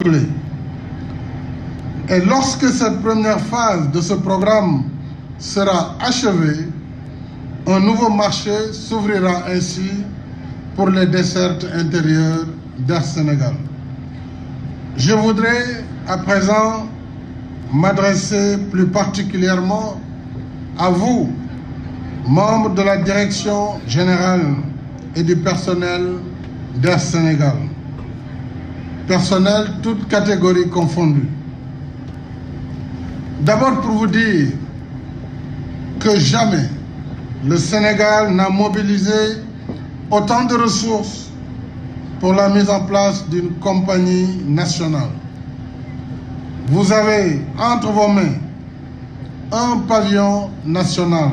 Et lorsque cette première phase de ce programme sera achevée, un nouveau marché s'ouvrira ainsi pour les dessertes intérieures d'Air Sénégal. Je voudrais à présent m'adresser plus particulièrement à vous, membres de la direction générale et du personnel d'Air Sénégal. Personnel, toutes catégories confondues. D'abord pour vous dire que jamais le Sénégal n'a mobilisé autant de ressources pour la mise en place d'une compagnie nationale. Vous avez entre vos mains un pavillon national.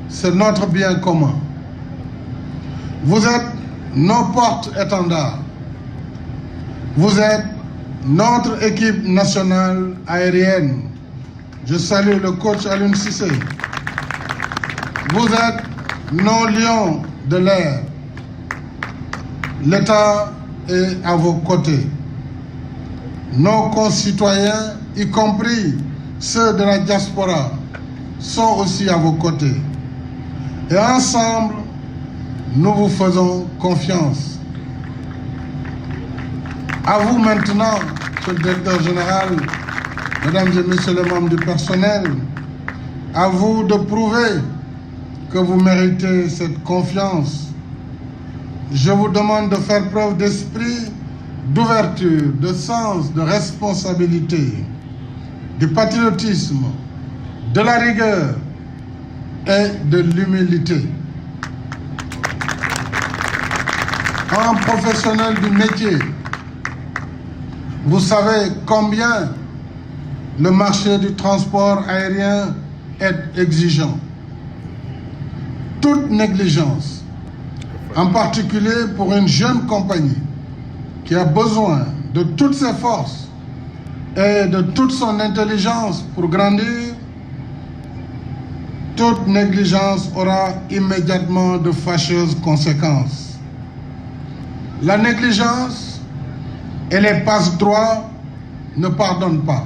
C'est notre bien commun. Vous êtes nos porte-étendards. Vous êtes notre équipe nationale aérienne. Je salue le coach Alioune Cissé. Vous êtes nos lions de l'air. L'État est à vos côtés. Nos concitoyens, y compris ceux de la diaspora, sont aussi à vos côtés. Et ensemble, nous vous faisons confiance. À vous maintenant, Monsieur le Directeur Général, Mesdames et Messieurs les membres du personnel, à vous de prouver que vous méritez cette confiance. Je vous demande de faire preuve d'esprit, d'ouverture, de sens, de responsabilité, du patriotisme, de la rigueur et de l'humilité. En professionnel du métier, vous savez combien le marché du transport aérien est exigeant. Toute négligence, en particulier pour une jeune compagnie qui a besoin de toutes ses forces et de toute son intelligence pour grandir, toute négligence aura immédiatement de fâcheuses conséquences. La négligence et les passe-droits ne pardonnent pas.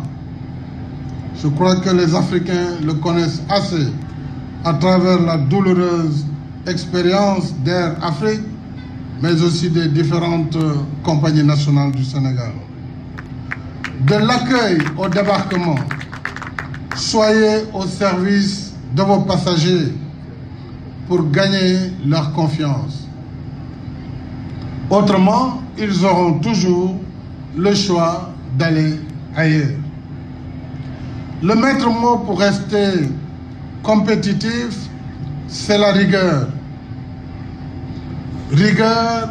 Je crois que les Africains le connaissent assez à travers la douloureuse expérience d'Air Afrique, mais aussi des différentes compagnies nationales du Sénégal. De l'accueil au débarquement, soyez au service de vos passagers pour gagner leur confiance. Autrement, ils auront toujours le choix d'aller ailleurs. Le maître mot pour rester compétitif, c'est la rigueur. Rigueur,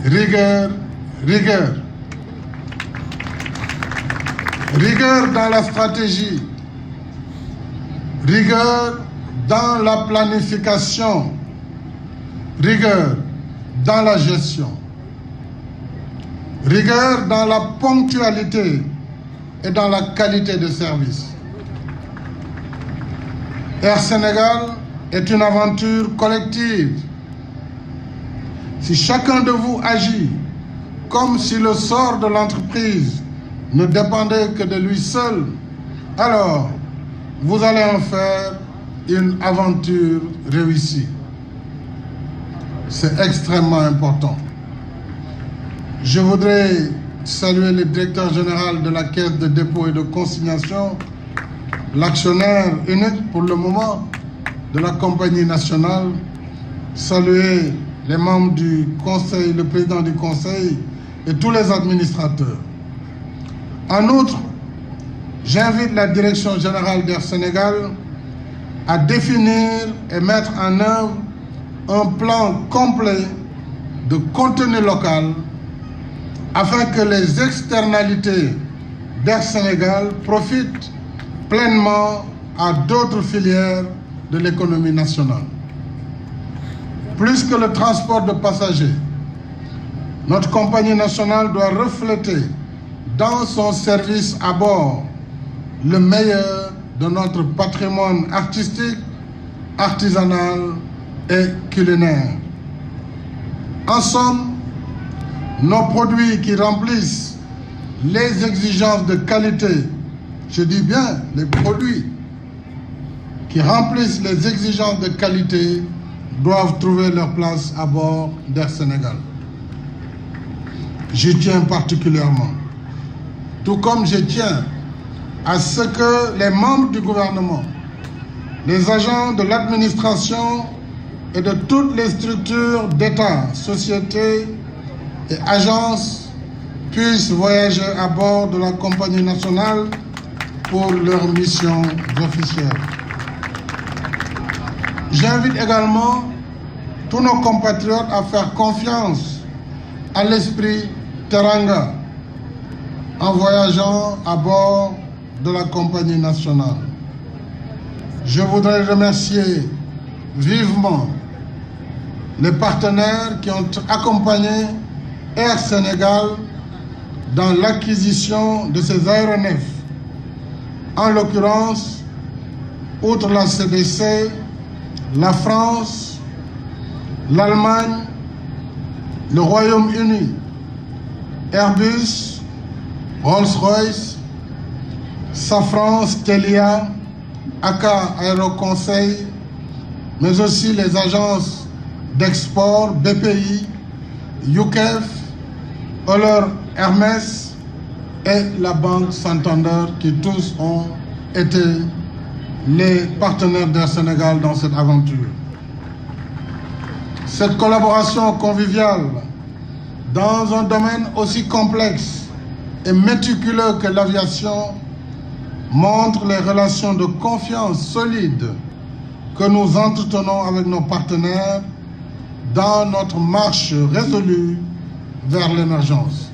rigueur, rigueur. Rigueur dans la stratégie. Rigueur dans la planification. Rigueur dans la gestion. Rigueur dans la ponctualité et dans la qualité de service. Air Sénégal est une aventure collective. Si chacun de vous agit comme si le sort de l'entreprise ne dépendait que de lui seul, alors vous allez en faire une aventure réussie. C'est extrêmement important. Je voudrais saluer le directeur général de la Caisse de dépôt et de consignation, l'actionnaire unique pour le moment de la compagnie nationale, saluer les membres du conseil, le président du conseil et tous les administrateurs. En outre, j'invite la direction générale d'Air Sénégal à définir et mettre en œuvre un plan complet de contenu local afin que les externalités d'Air Sénégal profitent pleinement à d'autres filières de l'économie nationale. Plus que le transport de passagers, notre compagnie nationale doit refléter dans son service à bord le meilleur de notre patrimoine artistique, artisanal et culinaire. En somme, nos produits qui remplissent les exigences de qualité, je dis bien les produits qui remplissent les exigences de qualité doivent trouver leur place à bord d'Air Sénégal. J'y tiens particulièrement. Tout comme je tiens à ce que les membres du gouvernement, les agents de l'administration et de toutes les structures d'État, sociétés et agences puissent voyager à bord de la compagnie nationale pour leurs missions officielles. J'invite également tous nos compatriotes à faire confiance à l'esprit Teranga en voyageant à bord de la compagnie nationale. Je voudrais remercier vivement les partenaires qui ont accompagné Air Sénégal dans l'acquisition de ces aéronefs. En l'occurrence, outre la CDC, la France, l'Allemagne, le Royaume-Uni, Airbus, Rolls-Royce, Safran, Stelia, ACA Aéroconseil, mais aussi les agences d'export, BPI, UKEF, Euler Hermès et la Banque Santander, qui tous ont été les partenaires d'Air Sénégal dans cette aventure. Cette collaboration conviviale dans un domaine aussi complexe et méticuleux que l'aviation montre les relations de confiance solides que nous entretenons avec nos partenaires dans notre marche résolue vers l'émergence.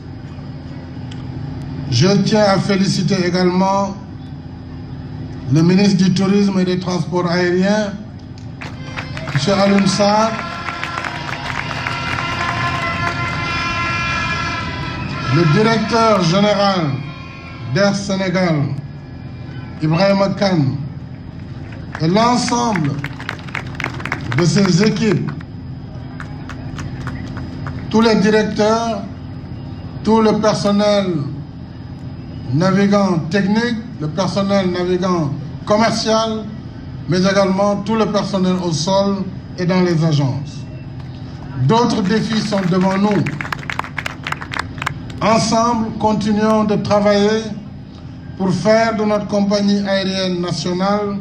Je tiens à féliciter également le ministre du Tourisme et des Transports aériens, M. Alioune Sarr, le directeur général d'Air Sénégal, Ibrahima Kane, et l'ensemble de ses équipes, tous les directeurs, tout le personnel navigant technique, le personnel navigant commercial, mais également tout le personnel au sol et dans les agences. D'autres défis sont devant nous. Ensemble, continuons de travailler pour faire de notre compagnie aérienne nationale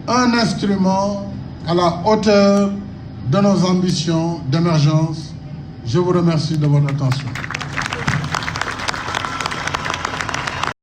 un instrument à la hauteur de nos ambitions d'émergence. Je vous remercie de votre attention.